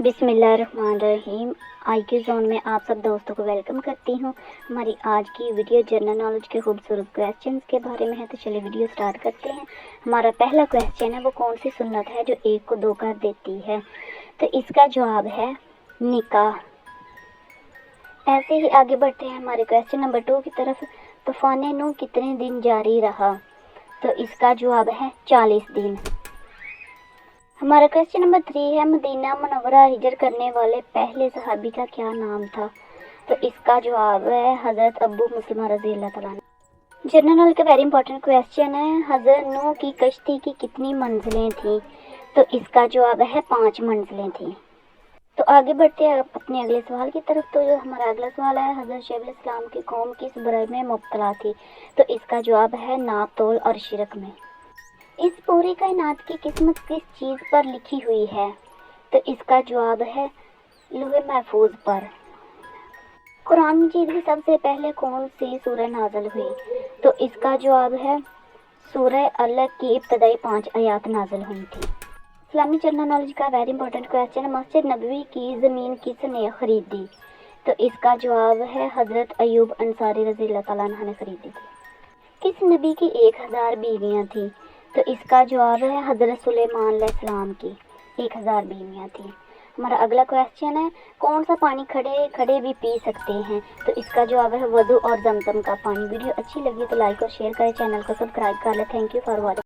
बिस्मिल्लाहिर्रहमानिर्रहीम। IQ zone में आप सब दोस्तों को वेलकम करती हूँ। हमारी आज की वीडियो जनरल नॉलेज के खूबसूरत क्वेश्चंस के बारे में है, तो चलिए वीडियो स्टार्ट करते हैं। हमारा पहला क्वेश्चन है, वो कौन सी सुन्नत है जो एक को दो कर देती है? तो इसका जवाब है निकाह। ऐसे ही आगे बढ़ते हैं हमारे क्वेश्चन नंबर 2 की तरफ। तूफान नूह कितने दिन जारी रहा? तो इसका जवाब है 40 दिन। हमारा क्वेश्चन नंबर 3 है, मदीना मुनव्वरा हिजरत करने वाले पहले सहाबी का क्या नाम था? तो इसका जवाब है हज़रत अबू मुस्लिमा रज़ी अल्लाह तआला अन्हु। जनरल नॉलेज का वेरी इंपॉर्टेंट क्वेश्चन है, हज़रत नूह की कश्ती की कितनी मंजिलें थीं? तो इसका जवाब है 5 मंजिलें थीं। तो आगे बढ़ते हैं अपने अगले सवाल की तरफ। तो जो हमारा अगला सवाल है, हज़रत शुएब अलैहिस्सलाम की कौम किस बुराई में मुब्तला थी? तो इसका जवाब है नाप तोल और शिरक में। इस पूरी कायनात की किस्मत किस चीज़ पर लिखी हुई है? तो इसका जवाब है लौह महफूज पर। कुरान मजीद में सबसे पहले कौन सी सूरह नाज़िल हुई? तो इसका जवाब है सूरह अलग की इब्तदाई 5 आयात नाज़िल हुई थी। इस्लामी जनरल नॉलेज का वेरी इंपॉर्टेंट क्वेश्चन है, मस्जिद नबवी की ज़मीन किसने खरीदी? तो इसका जवाब है हज़रत अयूब अंसारी रज़ी अल्लाह तआला अन्हु ने खरीदी थी। किस नबी की 1000 बीवियाँ थीं? तो इसका जवाब है हज़रत सुलेमान अलैहिस्सलाम की 1000 बीवियाँ थीं। हमारा अगला क्वेश्चन है, कौन सा पानी खड़े खड़े भी पी सकते हैं? तो इसका जवाब है वज़ू और जमजम का पानी। वीडियो अच्छी लगी तो लाइक और शेयर करें, चैनल को सब्सक्राइब कर लें। Thank you for watching.